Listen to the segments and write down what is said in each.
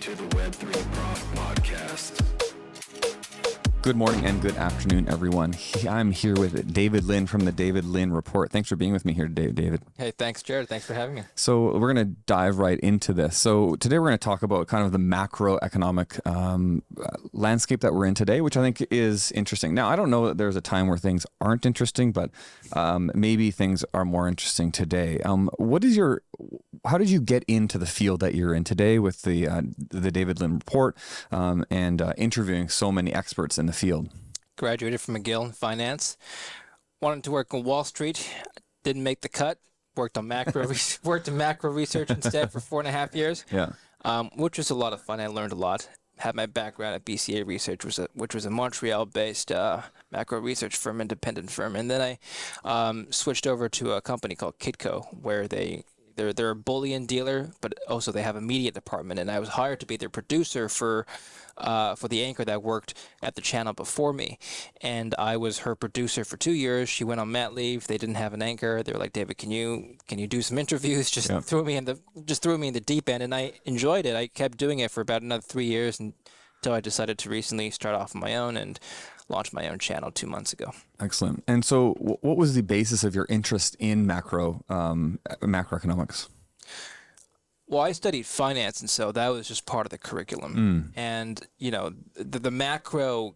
to the Web3Prof Podcast. Good morning and good afternoon, everyone. I'm here with David Lin from the David Lin Report. Thanks for being with me here today, David. Hey, thanks, Jared. Thanks for having me. So we're going to dive right into this. So today we're going to talk about kind of the macroeconomic landscape that we're in today, which I think is interesting. Now, I don't know that there's a time where things aren't interesting, but maybe things are more interesting today. How did you get into the field that you're in today with the David Lin Report and interviewing so many experts in the field? Graduated from McGill in finance. Wanted to work on Wall Street. Didn't make the cut. Worked in macro research instead for 4.5 years. Yeah. Which was a lot of fun. I learned a lot. Had my background at BCA Research, which was a Montreal-based macro research firm, independent firm, and then I switched over to a company called Kitco, where they're a bullion dealer, but also they have a media department, and I was hired to be their producer for the anchor that worked at the channel before me, and I was her producer for 2 years. She went on mat leave. They didn't have an anchor. They were like, David, can you do some interviews? Just threw me in the deep end, and I enjoyed it. I kept doing it for about another 3 years until I decided to recently start off on my own and launched my own channel 2 months ago. Excellent. And so what was the basis of your interest in macroeconomics? Well, I studied finance, and so that was just part of the curriculum. And, the macro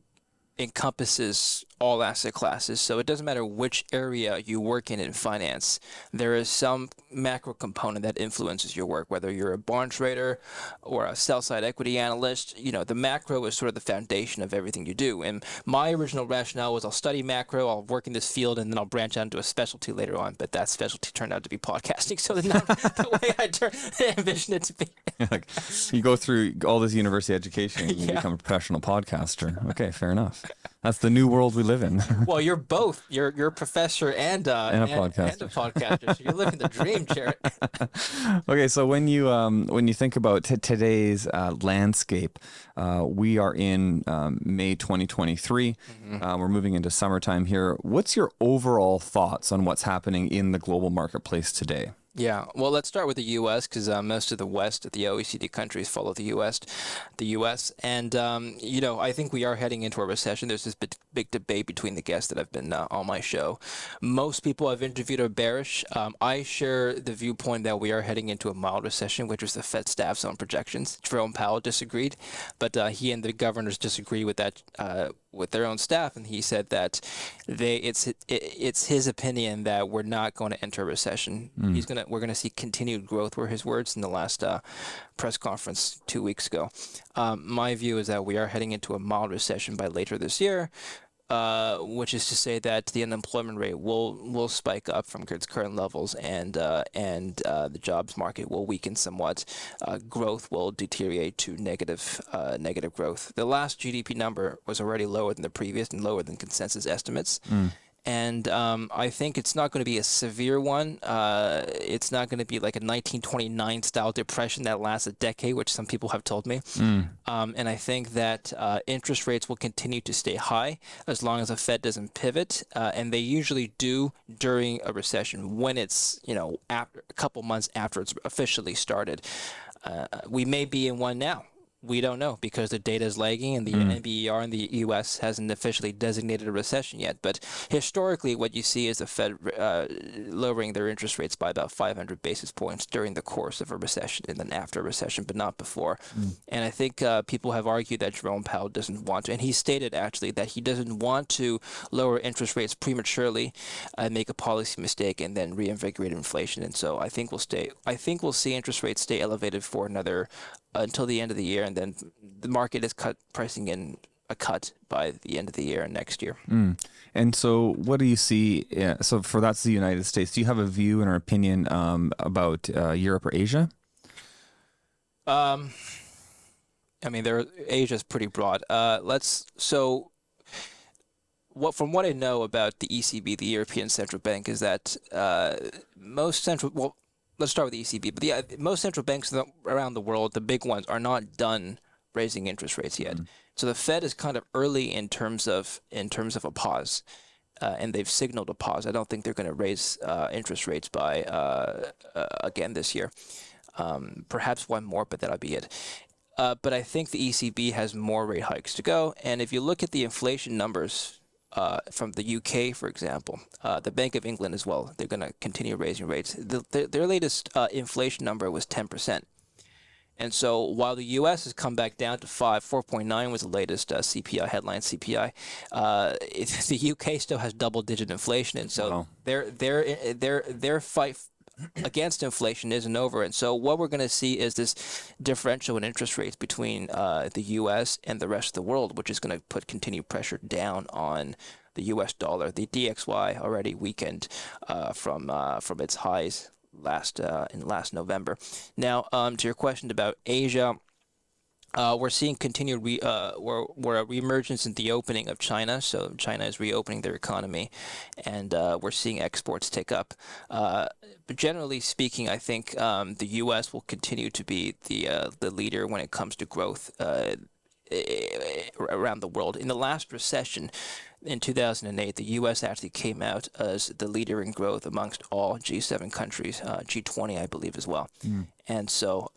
encompasses all asset classes, so it doesn't matter which area you work in finance. There is some macro component that influences your work, whether you're a bond trader or a sell-side equity analyst. The macro is sort of the foundation of everything you do. And my original rationale was I'll study macro, I'll work in this field, and then I'll branch out into a specialty later on. But that specialty turned out to be podcasting, so that's not the way I envisioned it to be. Like, you go through all this university education and you become a professional podcaster. Okay, fair enough. That's the new world we live in. Well, you're both. You're a professor and a podcaster. So you're living the dream, Jared. Okay, so when you think about today's landscape, we are in May 2023. We're moving into summertime here. What's your overall thoughts on what's happening in the global marketplace today? Yeah, well, let's start with the U.S. because most of the West, the OECD countries, follow the U.S. And I think we are heading into a recession. There's this big debate between the guests that have been on my show. Most people I've interviewed are bearish. I share the viewpoint that we are heading into a mild recession, which was the Fed staff's own projections. Jerome Powell disagreed, but he and the governors disagree with that. With their own staff, and he said that it's his opinion that we're not going to enter a recession. We're gonna see continued growth, were his words in the last press conference 2 weeks ago. My view is that we are heading into a mild recession by later this year, which is to say that the unemployment rate will spike up from its current levels, and the jobs market will weaken somewhat. Growth will deteriorate to negative growth. The last GDP number was already lower than the previous and lower than consensus estimates. And I think it's not going to be a severe one. It's not going to be like a 1929 style depression that lasts a decade, which some people have told me. And I think that interest rates will continue to stay high as long as the Fed doesn't pivot. And they usually do during a recession when it's, after a couple months after it's officially started. We may be in one now. We don't know because the data is lagging and the NBER in the U.S. hasn't officially designated a recession yet. But historically, what you see is the Fed lowering their interest rates by about 500 basis points during the course of a recession and then after a recession, but not before. And I think people have argued that Jerome Powell doesn't want to. And he stated actually that he doesn't want to lower interest rates prematurely and make a policy mistake and then reinvigorate inflation. And so I think we'll see interest rates stay elevated for another until the end of the year, and then the market is pricing in a cut by the end of the year and next year. And so what do you see? So that's the United States. Do you have a view and an opinion about Europe or Asia? Asia is pretty broad. From what I know about the ECB, the European Central Bank, is that let's start with the ECB. But most central banks around the world, the big ones, are not done raising interest rates yet. So the Fed is kind of early in terms of a pause, and they've signaled a pause. I don't think they're going to raise interest rates by again this year. Perhaps one more, but that'll be it. but I think the ECB has more rate hikes to go. And if you look at the inflation numbers from the UK, for example, the Bank of England as well, they're going to continue raising rates. Their latest inflation number was 10%. And so while the U.S. has come back down to 4.9 was the latest CPI headline CPI, the U.K. still has double-digit inflation, and so their fight against inflation isn't over. And so what we're going to see is this differential in interest rates between the U.S. and the rest of the world, which is going to put continued pressure down on the U.S. dollar. The DXY already weakened from its highs last November. Now, to your question about Asia, we're seeing continued reemergence in the opening of China. So China is reopening their economy, and we're seeing exports tick up. But generally speaking, I think the U.S. will continue to be the leader when it comes to growth around the world. In the last recession, in 2008, the U.S. actually came out as the leader in growth amongst all G7 countries, G20, I believe, as well. And so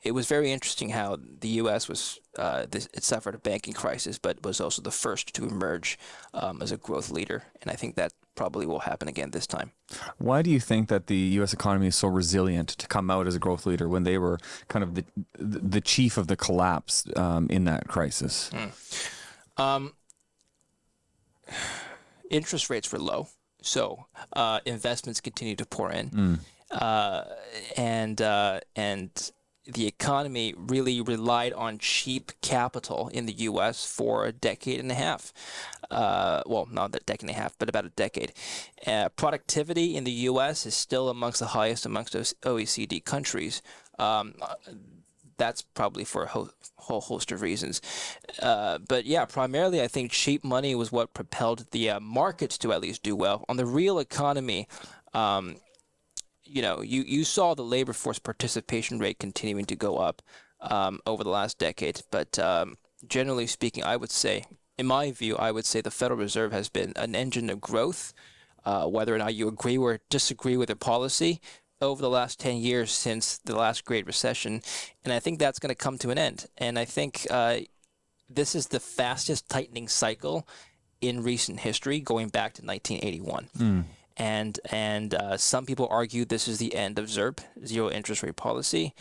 it was very interesting how the U.S. was it suffered a banking crisis, but was also the first to emerge as a growth leader. And I think that probably will happen again this time. Why do you think that the U.S. economy is so resilient to come out as a growth leader when they were kind of the chief of the collapse in that crisis? Interest rates were low, so investments continued to pour in, and the economy really relied on cheap capital in the U.S. for a decade and a half. Well, not a decade and a half, but about a decade. Productivity in the U.S. is still amongst the highest amongst those OECD countries. That's probably for a whole host of reasons. But yeah, primarily I think cheap money was what propelled the markets to at least do well. On the real economy, you saw the labor force participation rate continuing to go up over the last decade. But generally speaking, I would say, in my view, the Federal Reserve has been an engine of growth, whether or not you agree or disagree with their policy, over the last 10 years since the last Great Recession. And I think that's going to come to an end. And I think this is the fastest tightening cycle in recent history, going back to 1981. And some people argue this is the end of ZIRP, zero interest rate policy.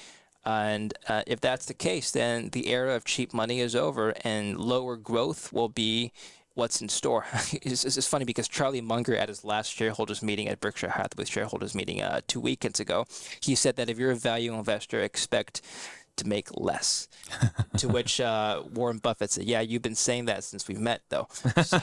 And if that's the case, then the era of cheap money is over, and lower growth will be what's in store. It's funny because Charlie Munger, at his last shareholders meeting at Berkshire Hathaway shareholders meeting 2 weekends ago, he said that if you're a value investor, expect to make less. To which Warren Buffett said, "Yeah, you've been saying that since we've met, though." So,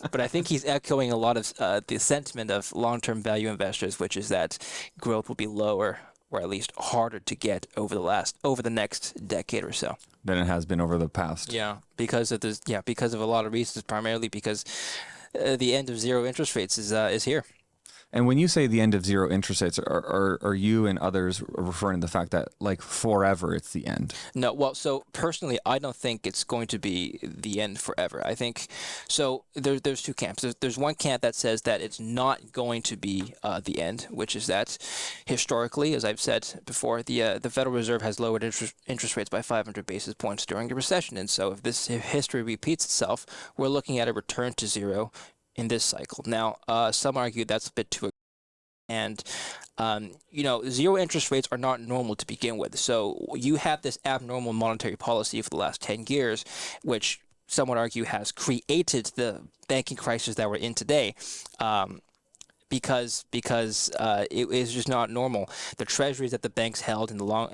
but I think he's echoing a lot of the sentiment of long-term value investors, which is that growth will be lower, or at least harder to get over the next decade or so Than it has been over the past. Yeah, because of a lot of reasons, primarily because the end of zero interest rates is here. And when you say the end of zero interest rates, are you and others referring to the fact that, like, forever it's the end? No, well, so personally, I don't think it's going to be the end forever. I think, so there's two camps. There's one camp that says that it's not going to be the end, which is that historically, as I've said before, the Federal Reserve has lowered interest rates by 500 basis points during a recession. And so if history repeats itself, we're looking at a return to zero in this cycle. Now, some argue that's a bit too, and zero interest rates are not normal to begin with. So you have this abnormal monetary policy for the last 10 years, which some would argue has created the banking crisis that we're in today. Because it is just not normal. The treasuries that the banks held in the long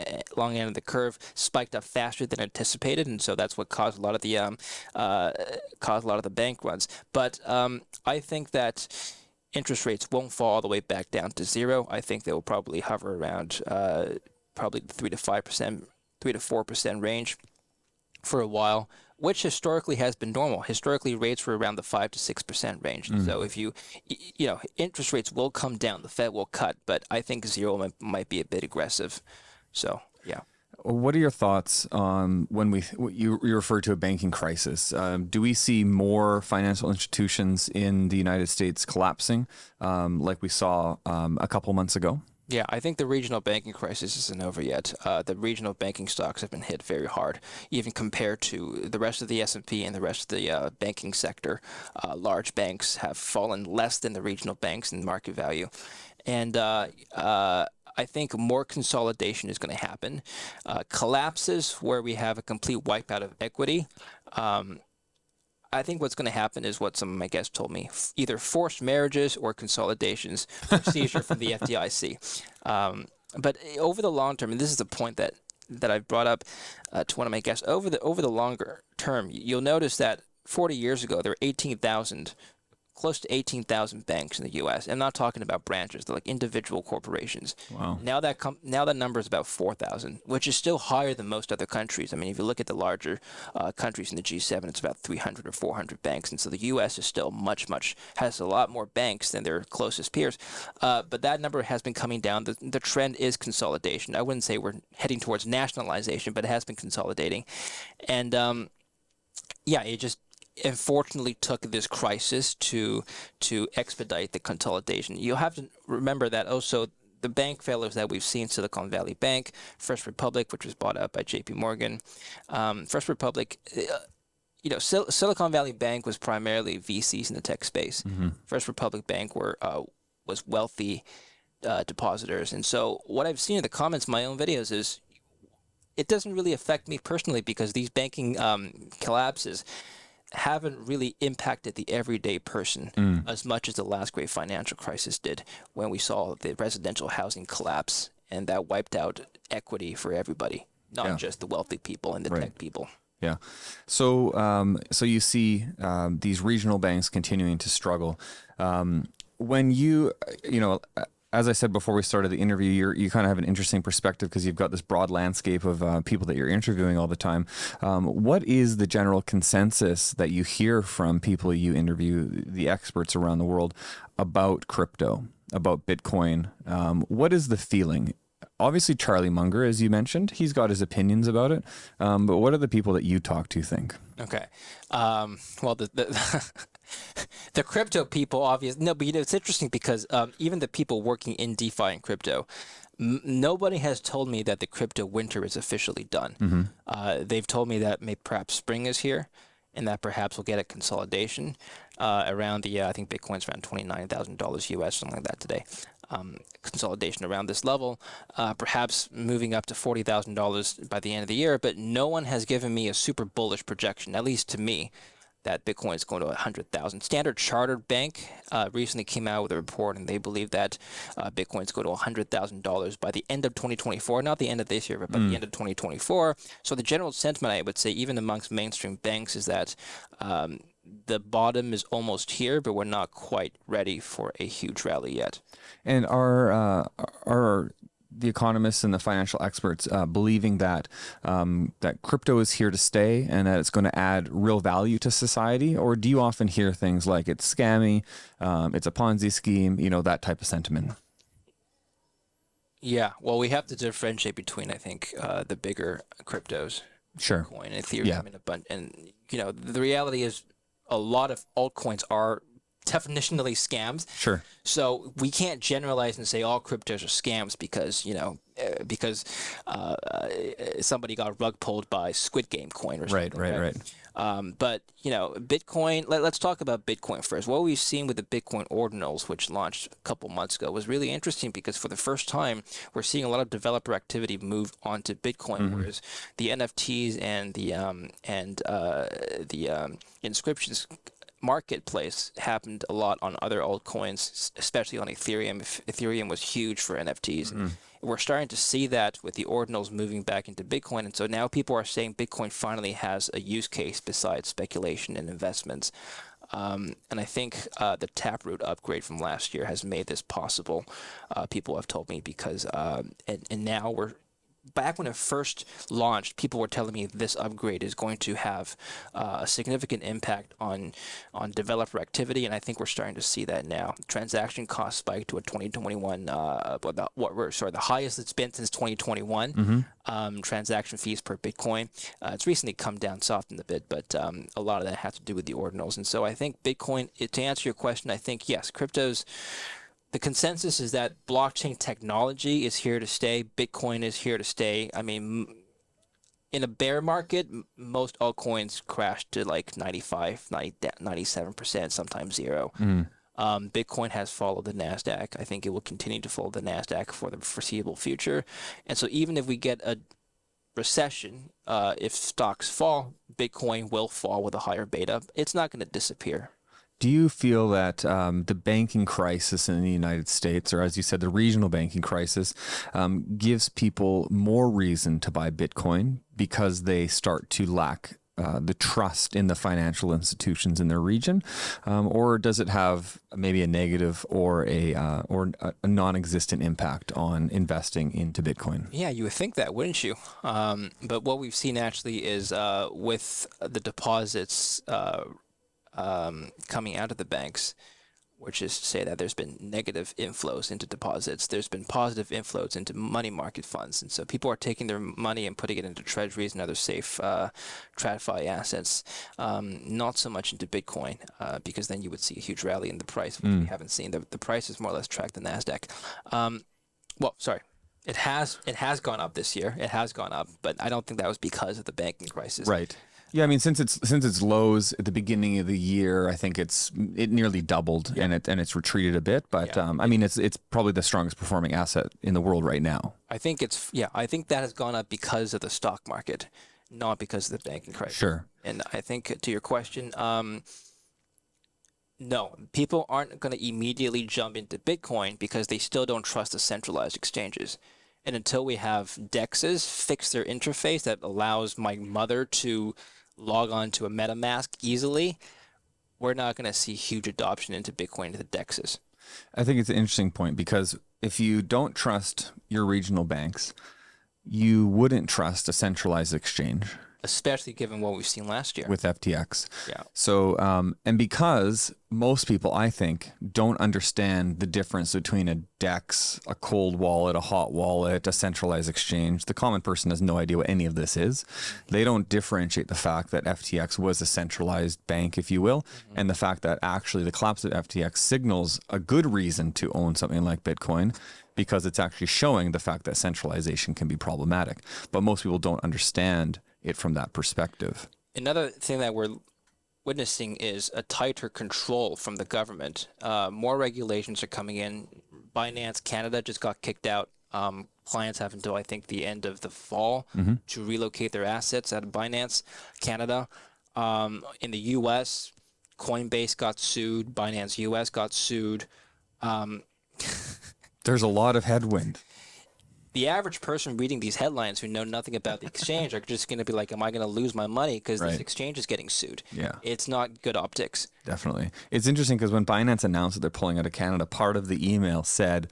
end of the curve spiked up faster than anticipated, and so that's what caused a lot of the bank runs. But I think that interest rates won't fall all the way back down to zero. I think they will probably hover around probably 3 to 5%, 3 to 4% range for a while, which historically has been normal. Historically, rates were around the 5 to 6% range. So if interest rates will come down, the Fed will cut, but I think zero might be a bit aggressive. So, yeah. What are your thoughts on when you refer to a banking crisis? Do we see more financial institutions in the United States collapsing, like we saw a couple months ago? Yeah, I think the regional banking crisis isn't over yet. The regional banking stocks have been hit very hard, even compared to the rest of the S&P and the rest of the banking sector. Large banks have fallen less than the regional banks in market value. And I think more consolidation is going to happen. Collapses where we have a complete wipeout of equity. I think what's going to happen is what some of my guests told me: either forced marriages or consolidations or seizure from the FDIC. But over the long term, and this is the point that I've brought up to one of my guests, over the longer term, you'll notice that 40 years ago there were close to 18,000 banks in the U.S. I'm not talking about branches; they're like individual corporations. Wow. Now that number is about 4,000, which is still higher than most other countries. I mean, if you look at the larger countries in the G7, it's about 300 or 400 banks, and so the U.S. is still has a lot more banks than their closest peers. But that number has been coming down. The trend is consolidation. I wouldn't say we're heading towards nationalization, but it has been consolidating, and it unfortunately took this crisis to expedite the consolidation. You'll have to remember that also the bank failures that we've seen: Silicon Valley Bank, First Republic, which was bought out by J.P. Morgan. First Republic, Silicon Valley Bank was primarily VCs in the tech space. Mm-hmm. First Republic Bank was wealthy depositors. And so what I've seen in the comments in my own videos is it doesn't really affect me personally, because these banking collapses haven't really impacted the everyday person as much as the last great financial crisis did, when we saw the residential housing collapse, and that wiped out equity for everybody, not just the wealthy people and the tech people. Yeah. So you see these regional banks continuing to struggle. When as I said before we started the interview, you kind of have an interesting perspective because you've got this broad landscape of people that you're interviewing all the time. What is the general consensus that you hear from people you interview, the experts around the world, about crypto, about Bitcoin? What is the feeling? Obviously, Charlie Munger, as you mentioned, he's got his opinions about it. But what are the people that you talk to think? Okay. Well, the crypto people, obviously, no, but it's interesting because even the people working in DeFi and crypto, nobody has told me that the crypto winter is officially done. Mm-hmm. They've told me that perhaps spring is here, and that perhaps we'll get a consolidation around I think Bitcoin's around $29,000 US, something like that today. Consolidation around this level, perhaps moving up to $40,000 by the end of the year, but no one has given me a super bullish projection, at least to me, that Bitcoin is going to 100,000. Standard Chartered Bank recently came out with a report, and they believe that Bitcoin is going to $100,000 by the end of 2024, not the end of this year, but by the end of 2024. So the general sentiment, I would say, even amongst mainstream banks, is that the bottom is almost here, but we're not quite ready for a huge rally yet. And are the economists and the financial experts believing that that crypto is here to stay and that it's going to add real value to society? Or do you often hear things like it's scammy, it's a Ponzi scheme, that type of sentiment? Yeah, well, we have to differentiate between, I think, the bigger cryptos, sure, Bitcoin, Ethereum, and a bunch. And the reality is, a lot of altcoins are definitionally scams. Sure. So we can't generalize and say all cryptos are scams because somebody got rug pulled by Squid Game coin or something. Right. But Bitcoin. Let's talk about Bitcoin first. What we've seen with the Bitcoin ordinals, which launched a couple months ago, was really interesting because for the first time we're seeing a lot of developer activity move onto Bitcoin, whereas the NFTs and the inscriptions marketplace happened a lot on other altcoins, especially on Ethereum. Ethereum was huge for NFTs. Mm-hmm. We're starting to see that with the ordinals moving back into Bitcoin. And so now people are saying Bitcoin finally has a use case besides speculation and investments. And I think the Taproot upgrade from last year has made this possible. People have told me because, and now we're, back when it first launched, people were telling me this upgrade is going to have a significant impact on developer activity, and I think we're starting to see that now. Transaction costs spiked to a 2021, the highest it's been since 2021. Mm-hmm. Transaction fees per Bitcoin. It's recently come down, softened a bit, but a lot of that has to do with the ordinals. And so I think Bitcoin, to answer your question, I think yes, cryptos the consensus is that blockchain technology is here to stay. Bitcoin is here to stay. I mean, in a bear market, most altcoins crash to like 95, 97%, sometimes zero. Bitcoin has followed the NASDAQ. I think it will continue to follow the NASDAQ for the foreseeable future. And so even if we get a recession, if stocks fall, Bitcoin will fall with a higher beta. It's not going to disappear. Do you feel that the banking crisis in the United States, or as you said, the regional banking crisis, gives people more reason to buy Bitcoin because they start to lack the trust in the financial institutions in their region, or does it have maybe a negative or a non-existent impact on investing into Bitcoin? Yeah, you would think that, wouldn't you? But what we've seen actually is with the deposits coming out of the banks, which is to say that there's been negative inflows into deposits. There's been positive inflows into money market funds. And so people are taking their money and putting it into treasuries and other safe TradFi assets, not so much into Bitcoin, because then you would see a huge rally in the price, which we haven't seen. The price is more or less tracked the NASDAQ. Well, sorry. It has gone up this year. It has gone up, but I don't think that was because of the banking crisis. Right. Yeah, I mean, since its lows at the beginning of the year, I think it nearly doubled, and it's retreated a bit. But I mean, it's probably the strongest performing asset in the world right now. I think I think that has gone up because of the stock market, not because of the banking crisis. Sure. And I think to your question, no, people aren't going to immediately jump into Bitcoin because they still don't trust the centralized exchanges. And until we have DEXs fix their interface that allows my mother to log on to a MetaMask easily, we're not going to see huge adoption into Bitcoin to the DEXs. I think it's an interesting point because if you don't trust your regional banks, you wouldn't trust a centralized exchange. Especially given what we've seen last year. With FTX. Yeah. So, and because most people, I think, don't understand the difference between a DEX, a cold wallet, a hot wallet, a centralized exchange. The common person has no idea what any of this is. They don't differentiate the fact that FTX was a centralized bank, if you will, and the fact that actually the collapse of FTX signals a good reason to own something like Bitcoin, because it's actually showing the fact that centralization can be problematic. But most people don't understand it from that perspective. Another thing that we're witnessing is a tighter control from the government. More regulations are coming in. Binance Canada just got kicked out. Clients have until I think the end of the fall to relocate their assets out of Binance Canada. In the US, Coinbase got sued. Binance US got sued. There's a lot of headwind. The average person reading these headlines who know nothing about the exchange are just going to be like, am I going to lose my money because this exchange is getting sued? Yeah. It's not good optics. Definitely. It's interesting because when Binance announced that they're pulling out of Canada, part of the email said,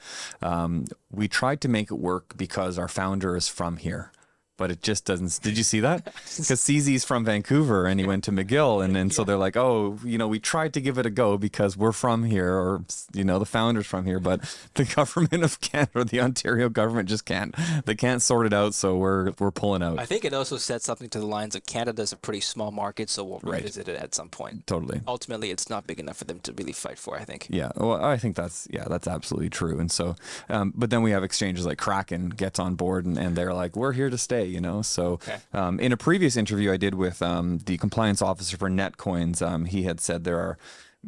we tried to make it work because our founder is from here. But it just doesn't. Did you see that? Because CZ's from Vancouver and he went to McGill. And so they're like, oh, we tried to give it a go because we're from here, or, the founder's from here. But the government of Canada, or the Ontario government, just can't. They can't sort it out. So we're pulling out. I think it also said something to the lines of Canada's a pretty small market. So we'll revisit it at some point. Totally. Ultimately, it's not big enough for them to really fight for, I think. Yeah. Well, I think that's absolutely true. And so, but then we have exchanges like Kraken gets on board and they're like, we're here to stay. So in a previous interview I did with the compliance officer for Netcoins, he had said there are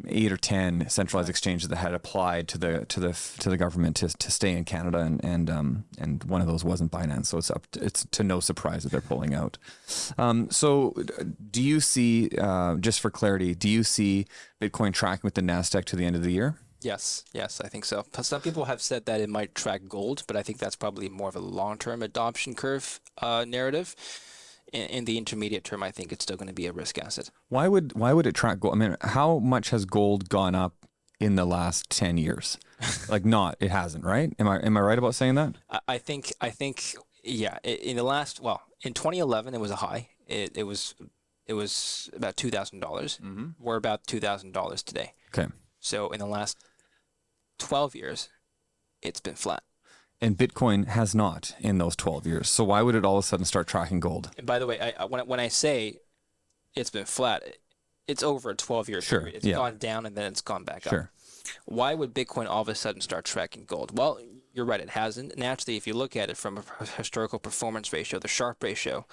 8 or 10 centralized exchanges that had applied to the government to stay in Canada, and one of those wasn't Binance. So it's to no surprise that they're pulling out. So do you see, just for clarity, do you see Bitcoin tracking with the NASDAQ to the end of the year? Yes, I think so. Some people have said that it might track gold, but I think that's probably more of a long-term adoption curve narrative. In the intermediate term, I think it's still going to be a risk asset. Why would it track gold? I mean, how much has gold gone up in the last 10 years? It hasn't, right? Am I right about saying that? I think yeah. In the last, in 2011 it was a high. It was about $2,000. We're about $2,000 today. Okay. So in the last 12 years, it's been flat. And Bitcoin has not in those 12 years. So why would it all of a sudden start tracking gold? And by the way, when I say it's been flat, it's over a 12-year period. It's gone down and then it's gone back up. why would Bitcoin all of a sudden start tracking gold? Well, you're right, it hasn't. Naturally, if you look at it from a historical performance ratio, the Sharpe ratio,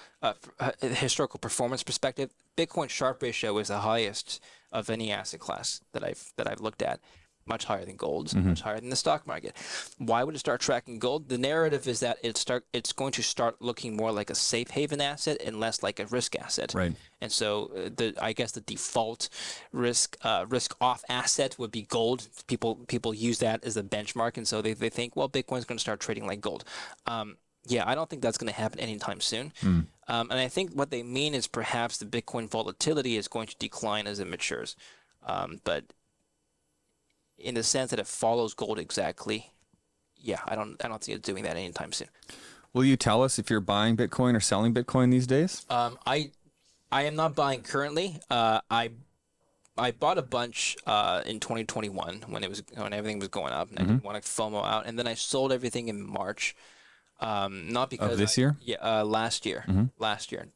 historical performance perspective, Bitcoin Sharpe ratio is the highest of any asset class that I've looked at. Much higher than gold's, much higher than the stock market. Why would it start tracking gold? The narrative is that it's going to start looking more like a safe haven asset and less like a risk asset. Right. And so I guess the default risk off asset would be gold. People use that as a benchmark, and so they think, well, Bitcoin's going to start trading like gold. Yeah, I don't think that's going to happen anytime soon. And I think what they mean is perhaps the Bitcoin volatility is going to decline as it matures. But in the sense that it follows gold exactly, yeah, I don't see it doing that anytime soon. Will you tell us if you're buying Bitcoin or selling Bitcoin these days? I am not buying currently. I bought a bunch in 2021 when everything was going up, and I didn't want to FOMO out, and then I sold everything in March. Not because of this year? Yeah, last year. Last year.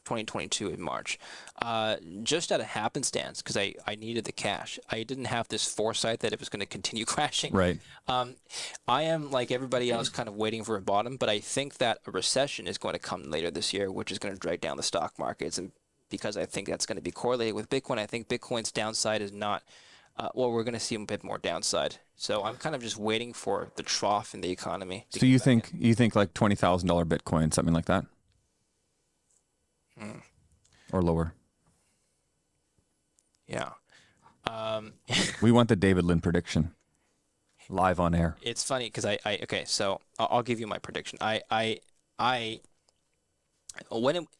2022 in March, just out of happenstance, because I needed the cash. I didn't have this foresight that it was going to continue crashing. Right. I am, like everybody else, kind of waiting for a bottom, but I think that a recession is going to come later this year, which is going to drag down the stock markets. And because I think that's going to be correlated with Bitcoin, I think Bitcoin's downside is not, we're going to see a bit more downside. So I'm kind of just waiting for the trough in the economy. So you think like $20,000 Bitcoin, something like that? Or lower? Yeah. We want the David Lin prediction live on air. It's funny because okay, so I'll give you my prediction. In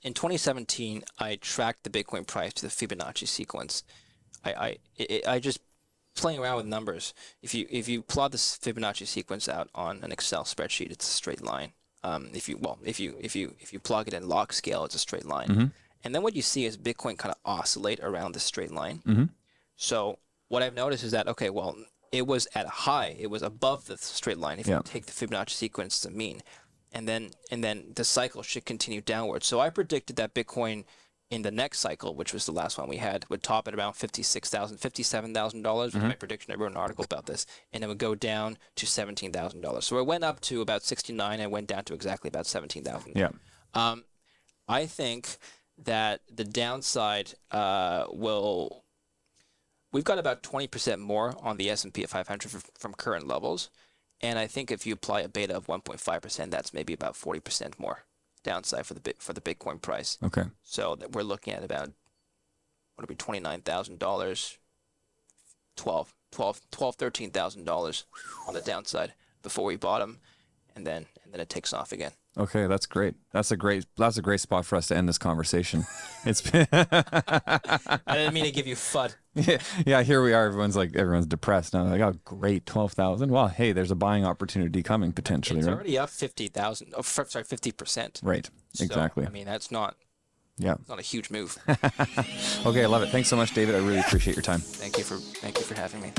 2017, I tracked the Bitcoin price to the Fibonacci sequence. I just playing around with numbers. If you plot this Fibonacci sequence out on an Excel spreadsheet, it's a straight line. If you plug it in log scale, it's a straight line. And then what you see is Bitcoin kind of oscillate around this straight line. So what I've noticed is that, okay, well, it was at a high, it was above the straight line if you take the Fibonacci sequence to mean, and then the cycle should continue downward. So I predicted that Bitcoin in the next cycle, which was the last one we had, would top at around $56,000, $57,000 was my prediction. I wrote an article about this, and it would go down to $17,000. So it went up to about 69 and went down to exactly about 17,000. Yeah. I think that the downside we've got about 20% more on the S&P 500 from current levels, and I think if you apply a beta of 1.5%, that's maybe about 40% more downside for the Bitcoin price. Okay. So that we're looking at about $29,000, $13,000 on the downside before we bottom, and then it takes off again. Okay, that's great. That's a great spot for us to end this conversation. It's been I didn't mean to give you FUD. Yeah, here we are. Everyone's depressed now. Like, oh, great, 12,000. Well, hey, there's a buying opportunity coming potentially, It's right? already up 50,000. Oh, sorry, 50%. Right. Exactly. So, I mean, that's not. Yeah. It's not a huge move. Okay, I love it. Thanks so much, David. I really appreciate your time. Thank you for having me.